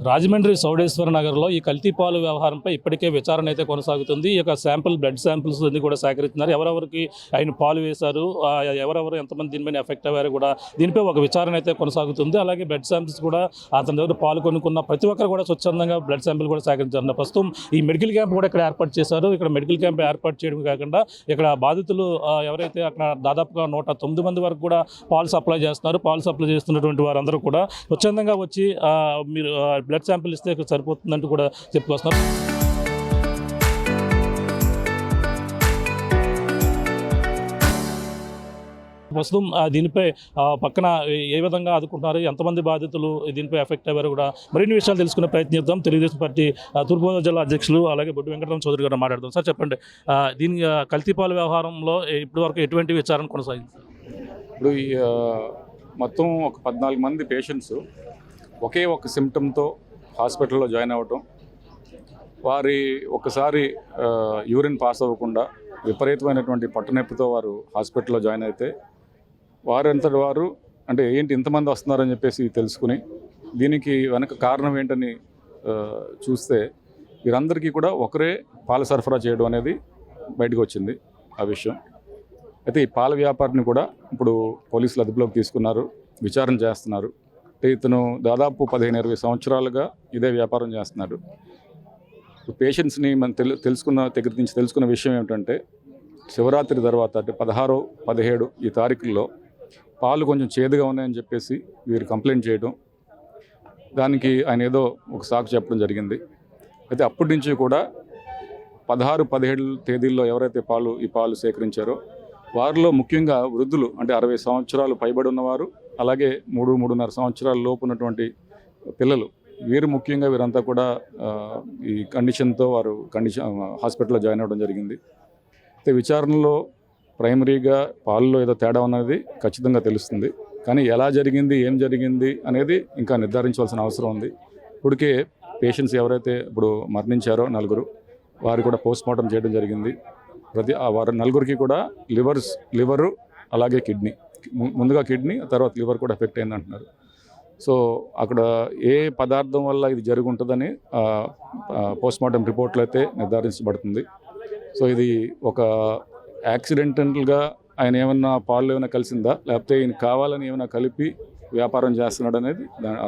రాజమండ్రి చౌడేశ్వర నగర్లో ఈ కల్తీ పాలు వ్యవహారంపై ఇప్పటికే విచారణ అయితే కొనసాగుతుంది. ఈ యొక్క బ్లడ్ శాంపిల్స్ అన్ని కూడా సేకరిస్తున్నారు. ఎవరెవరికి ఆయన పాలు వేశారు, ఎవరెవరు ఎంతమంది దీనిపైన ఎఫెక్ట్ అయ్యారు కూడా దీనిపై ఒక విచారణ అయితే కొనసాగుతుంది. అలాగే బ్లడ్ శాంపిల్స్ కూడా అతని దగ్గర పాలు కొనుక్కున్న ప్రతి ఒక్కరు కూడా స్వచ్ఛందంగా బ్లడ్ శాంపిల్ కూడా సేకరించారు. ప్రస్తుతం ఈ మెడికల్ క్యాంప్ కూడా ఇక్కడ ఏర్పాటు చేశారు. ఇక్కడ మెడికల్ క్యాంప్ ఏర్పాటు చేయడం కాకుండా ఇక్కడ బాధితులు ఎవరైతే అక్కడ దాదాపుగా 109 మంది వరకు కూడా పాలు సప్లై చేస్తున్నారు. పాలు సప్లై చేస్తున్నటువంటి వారందరూ కూడా స్వచ్ఛందంగా వచ్చి మీరు బ్లడ్ శాంపిల్ ఇస్తే సరిపోతుందంటూ కూడా చెప్పుకొస్తున్నారు. ప్రస్తుతం దీనిపై పక్కన ఏ విధంగా ఆదుకుంటున్నారు, ఎంతమంది బాధితులు దీనిపై ఎఫెక్ట్ అయ్యారు కూడా మరిన్ని విషయాలు తెలుసుకునే ప్రయత్నిద్దాం. తెలుగుదేశం పార్టీ తూర్పుగోదావరి జిల్లా అధ్యక్షులు అలాగే బొడ్డు వెంకటరామ చౌదరి గారు మాట్లాడదాం. సార్ చెప్పండి, దీని కల్తీపాల వ్యవహారంలో ఇప్పటి వరకు ఎటువంటి విచారణ కొనసాగింది? ఇప్పుడు మొత్తం ఒక 14 మంది పేషెంట్స్ ఒకే ఒక సిమ్టమ్తో హాస్పిటల్లో జాయిన్ అవ్వటం, వారి ఒకసారి యూరిన్ పాస్ అవ్వకుండా విపరీతమైనటువంటి పట్టునొప్పితో వారు హాస్పిటల్లో జాయిన్ అయితే వారంతటి వారు అంటే ఏంటి ఇంతమంది వస్తున్నారని చెప్పేసి తెలుసుకుని దీనికి వెనక కారణం ఏంటని చూస్తే వీరందరికీ కూడా ఒకరే పాల సరఫరా చేయడం అనేది బయటకు వచ్చింది ఆ విషయం. అయితే ఈ పాల వ్యాపారిని కూడా ఇప్పుడు పోలీసులు అదుపులోకి తీసుకున్నారు, విచారణ చేస్తున్నారు. అంటే ఇతను దాదాపు 15-20 సంవత్సరాలుగా ఇదే వ్యాపారం చేస్తున్నాడు. పేషెంట్స్ని మనం దగ్గర నుంచి తెలుసుకున్న విషయం ఏమిటంటే శివరాత్రి తర్వాత అంటే 16, 17 ఈ తారీఖుల్లో పాలు కొంచెం చేదుగా ఉన్నాయని చెప్పేసి వీరు కంప్లైంట్ చేయడం, దానికి ఆయన ఏదో ఒక సాకు చెప్పడం జరిగింది. అయితే అప్పటి నుంచి కూడా 16, 17 తేదీల్లో ఎవరైతే ఈ పాలు సేకరించారో వారిలో ముఖ్యంగా వృద్ధులు అంటే 60 సంవత్సరాలు పైబడి ఉన్నవారు, అలాగే 3-3.5 సంవత్సరాల లోపు ఉన్నటువంటి పిల్లలు, వీరంతా కూడా ఈ కండిషన్తో హాస్పిటల్లో జాయిన్ అవ్వడం జరిగింది. అయితే విచారణలో ప్రైమరీగా పాలలో ఏదో తేడా ఉన్నది ఖచ్చితంగా తెలుస్తుంది. కానీ ఎలా జరిగింది, ఏం జరిగింది అనేది ఇంకా నిర్ధారించవలసిన అవసరం ఉంది. ఇప్పటికే పేషెంట్స్ ఎవరైతే ఇప్పుడు మరణించారో 4 వారు కూడా పోస్ట్మార్టం చేయడం జరిగింది. వారు 4కి కూడా లివరు అలాగే కిడ్నీ, ముందుగా కిడ్నీ తర్వాత లివర్ కూడా ఎఫెక్ట్ అయింది అంటున్నారు. సో అక్కడ ఏ పదార్థం వల్ల ఇది జరుగుంటుందని పోస్ట్మార్టం రిపోర్ట్లో అయితే నిర్ధారించబడుతుంది. సో ఇది ఒక యాక్సిడెంటల్గా ఆయన ఏమన్నా పాలు ఏమైనా కలిసిందా, లేకపోతే ఈయన కావాలని ఏమైనా కలిపి వ్యాపారం చేస్తున్నాడు అనేది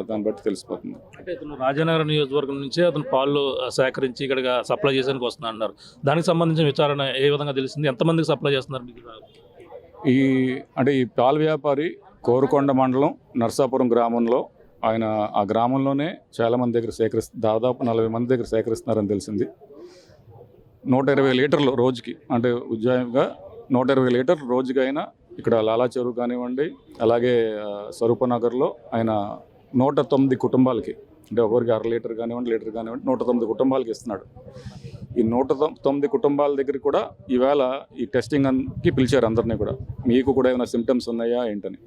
దాన్ని బట్టి తెలిసిపోతుంది. అంటే ఇతను రాజనగరం నియోజకవర్గం నుంచి అతను పాలు సేకరించి ఇక్కడ సప్లై చేసేందుకు వస్తున్నా అన్నారు. దానికి సంబంధించిన విచారణ ఏ విధంగా తెలిసింది, ఎంతమందికి సప్లై చేస్తున్నారు? ఈ పాల వ్యాపారి కోరుకొండ మండలం నర్సాపురం గ్రామంలో ఆయన ఆ గ్రామంలోనే చాలామంది దగ్గర దాదాపు 40 మంది దగ్గర సేకరిస్తున్నారని తెలిసింది. 120 లీటర్లు రోజుకి, అంటే ఉజ్జాయింగా 120 లీటర్లు రోజుకి అయినా ఇక్కడ లాలా చెరువు కానివ్వండి, అలాగే స్వరూపనగర్లో ఆయన 109 కుటుంబాలకి, అంటే ఒకరికి 1/2 లీటర్ కానివ్వండి, లీటర్ కానివ్వండి 109 కుటుంబాలకి ఇస్తున్నాడు. ఈ 109 కుటుంబాల దగ్గర కూడా ఈవేళ ఈ టెస్టింగ్కి పిలిచారు అందరినీ కూడా, మీకు కూడా ఏమైనా సిమ్టమ్స్ ఉన్నాయా ఏంటని.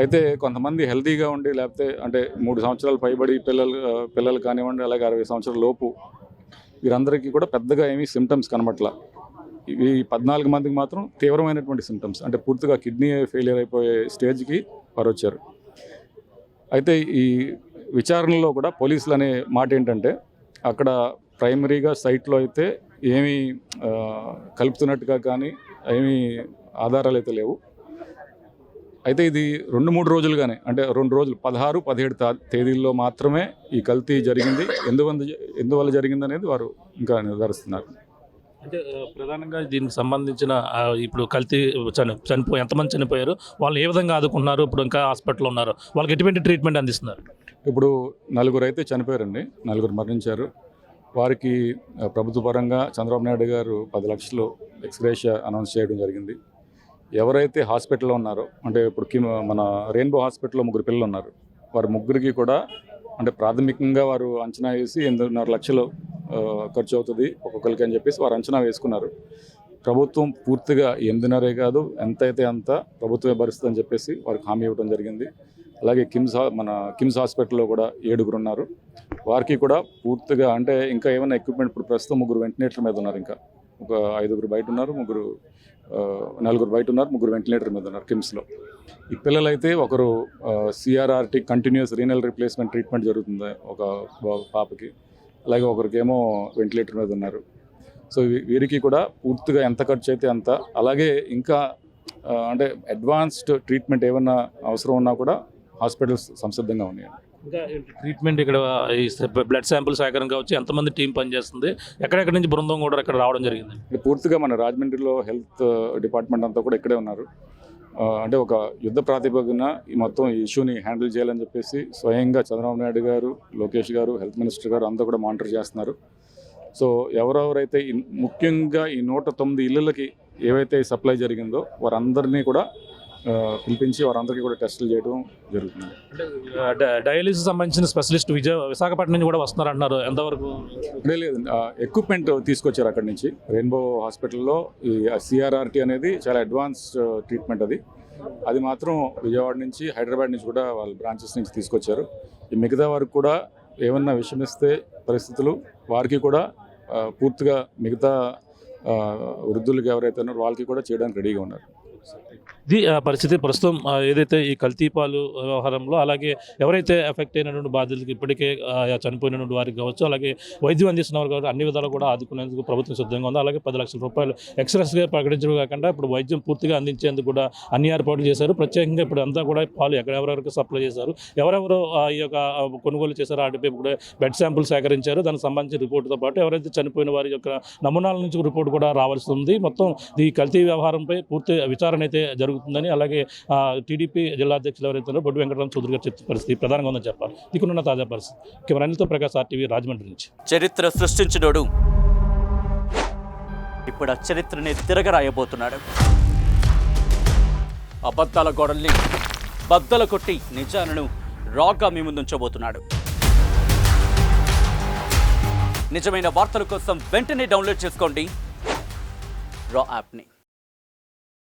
అయితే కొంతమంది హెల్తీగా ఉండి, లేకపోతే అంటే 3 సంవత్సరాలు పైబడి పిల్లలు కానివ్వండి, అలాగే 60 సంవత్సరాల లోపు వీరందరికీ కూడా పెద్దగా ఏమీ సిమ్టమ్స్ కనబట్ల. ఈ 14 మందికి మాత్రం తీవ్రమైనటువంటి సిమ్టమ్స్, అంటే పూర్తిగా కిడ్నీ ఫెయిలియర్ అయిపోయే స్టేజ్కి వారు వచ్చారు. అయితే ఈ విచారణలో కూడా పోలీసులు అనే మాట ఏంటంటే అక్కడ ప్రైమరీగా సైట్లో అయితే ఏమీ కలుపుతున్నట్టుగా కానీ ఏమీ ఆధారాలు అయితే లేవు. అయితే ఇది 2-3 రోజులుగానే, అంటే 2 రోజులు 16, 17 తేదీల్లో మాత్రమే ఈ కల్తీ జరిగింది. ఎందువల్ల జరిగింది అనేది వారు ఇంకా నిర్ధారిస్తున్నారు. అంటే ప్రధానంగా దీనికి సంబంధించిన ఇప్పుడు కల్తీ ఎంతమంది చనిపోయారు, వాళ్ళు ఏ విధంగా ఆదుకుంటున్నారు, ఇప్పుడు ఇంకా హాస్పిటల్లో ఉన్నారు, వాళ్ళకి ఎటువంటి ట్రీట్మెంట్ అందిస్తున్నారు? ఇప్పుడు 4 అయితే చనిపోయారండి, 4 మరణించారు. వారికి ప్రభుత్వ పరంగా చంద్రబాబు నాయుడు గారు 10 లక్షలు ఎక్స్గ్రేషియా అనౌన్స్ చేయడం జరిగింది. ఎవరైతే హాస్పిటల్లో ఉన్నారో, అంటే ఇప్పుడు మన రెయిన్బో హాస్పిటల్లో 3 పిల్లలు ఉన్నారు, వారి ముగ్గురికి కూడా అంటే ప్రాథమికంగా వారు అంచనా వేసి 8.5 లక్షలు ఖర్చు అవుతుంది ఒక్కొక్కరికి అని చెప్పేసి వారు అంచనా వేసుకున్నారు. ప్రభుత్వం పూర్తిగా 8.5 కాదు, ఎంత అయితే అంత ప్రభుత్వమే భరిస్తుందని చెప్పేసి వారికి హామీ ఇవ్వడం జరిగింది. అలాగే కిమ్స్ హాస్పిటల్లో కూడా 7 ఉన్నారు, వారికి కూడా పూర్తిగా అంటే ఇంకా ఏమైనా ఎక్విప్మెంట్, ఇప్పుడు ప్రస్తుతం 3 వెంటిలేటర్ల మీద ఉన్నారు, ఇంకా ఒక 5 బయట ఉన్నారు, నలుగురు బయట ఉన్నారు, 3 వెంటిలేటర్ మీద ఉన్నారు కిమ్స్లో. ఈ పిల్లలైతే ఒకరు CRRT continuous renal replacement treatment జరుగుతుంది ఒక పాపకి, అలాగే ఒకరికేమో వెంటిలేటర్ మీద ఉన్నారు. సో వీరికి కూడా పూర్తిగా ఎంత ఖర్చు అయితే అంత, అలాగే ఇంకా అంటే అడ్వాన్స్డ్ ట్రీట్మెంట్ ఏమన్నా అవసరం ఉన్నా కూడా హాస్పిటల్స్ సంసిద్ధంగా ఉన్నాయి. ఇంకా ట్రీట్మెంట్ ఇక్కడ ఈ బ్లడ్ శాంపుల్ సేకరణ కావచ్చు, ఎంతమంది టీం పనిచేస్తుంది, ఎక్కడెక్కడి నుంచి బృందం కూడా ఇక్కడ రావడం జరిగింది? అంటే పూర్తిగా మన రాజమండ్రిలో హెల్త్ డిపార్ట్మెంట్ అంతా కూడా ఇక్కడే ఉన్నారు. అంటే ఒక యుద్ధ ప్రాతిపదికన ఈ మొత్తం ఈ ఇష్యూని హ్యాండిల్ చేయాలని చెప్పేసి స్వయంగా చంద్రబాబు నాయుడు గారు, లోకేష్ గారు, హెల్త్ మినిస్టర్ గారు అంతా కూడా మానిటర్ చేస్తున్నారు. సో ఎవరెవరైతే ముఖ్యంగా ఈ 109 ఇళ్ళకి ఏవైతే సప్లై జరిగిందో వారందరినీ కూడా పిలిపించి వారందరికీ కూడా టెస్టులు చేయడం జరుగుతుంది. అంటే డయాలిసిస్ సంబంధించిన స్పెషలిస్ట్ విశాఖపట్నం నుంచి కూడా వస్తున్నారు అంటున్నారు, ఎంతవరకు? అంటే లేదు, ఎక్విప్మెంట్ తీసుకొచ్చారు అక్కడి నుంచి. రెయిన్బో హాస్పిటల్లో ఈ సిఆర్ఆర్టీ అనేది చాలా అడ్వాన్స్ ట్రీట్మెంట్. అది మాత్రం విజయవాడ నుంచి, హైదరాబాద్ నుంచి కూడా వాళ్ళ బ్రాంచెస్ నుంచి తీసుకొచ్చారు. ఈ మిగతా వారికి కూడా ఏమన్నా విషమిస్తే పరిస్థితులు వారికి కూడా పూర్తిగా మిగతా వృద్ధులకు ఎవరైతే ఉన్నారో వాళ్ళకి కూడా చేయడానికి రెడీగా ఉన్నారు. ఇది పరిస్థితి ప్రస్తుతం ఏదైతే ఈ కల్తీ పాలు వ్యవహారంలో, అలాగే ఎవరైతే ఎఫెక్ట్ అయినటువంటి బాధితులకు ఇప్పటికే చనిపోయినటువంటి వారికి కావచ్చు, అలాగే వైద్యం అందిస్తున్న వారు కావచ్చు, అన్ని విధాలు కూడా ఆదుకునేందుకు ప్రభుత్వం సిద్ధంగా ఉంది. అలాగే 10 లక్షల రూపాయలు ఎక్స్ట్రాస్గా ప్రకటించడం కాకుండా ఇప్పుడు వైద్యం పూర్తిగా అందించేందుకు కూడా అన్ని ఏర్పాట్లు చేశారు. ప్రత్యేకంగా ఇప్పుడు అంతా కూడా పాలు ఎవరెవరికి సప్లై చేశారు, ఎవరెవరు ఈ యొక్క కొనుగోలు చేశారో వాటిపై కూడా బ్లడ్ శాంపుల్ సేకరించారు. దానికి సంబంధించిన రిపోర్టుతో పాటు ఎవరైతే చనిపోయిన వారి యొక్క నమూనాల నుంచి రిపోర్ట్ కూడా రావాల్సి ఉంది. మొత్తం ఈ కల్తీ వ్యవహారంపై పూర్తి విచారణ అయితే జరుగుతుందని, అలాగే టీడీపీ జిల్లా అధ్యక్షులు ఎవరైతే బొడ్డు వెంకటరామ చౌదరి గారు చెప్తున్న పరిస్థితి ప్రధానంగా ఉందని చెప్పాలి. ఇక్కడున్న తాజా పరిస్థితి. కెమెరా అనిల్తో ప్రకాష్, RTV రాజమండ్రి నుంచి. చరిత్ర సృష్టించినోడు ఇప్పుడు ఆ చరిత్రని తిరగరాయబోతున్నాడు. అబద్ధాల గోడల్ని బద్దలు కొట్టి నిజాలను రాగా మీ ముందుంచబోతున్నాడు. నిజమైన వార్తల కోసం వెంటనే డౌన్లోడ్ చేసుకోండి రా యాప్ని.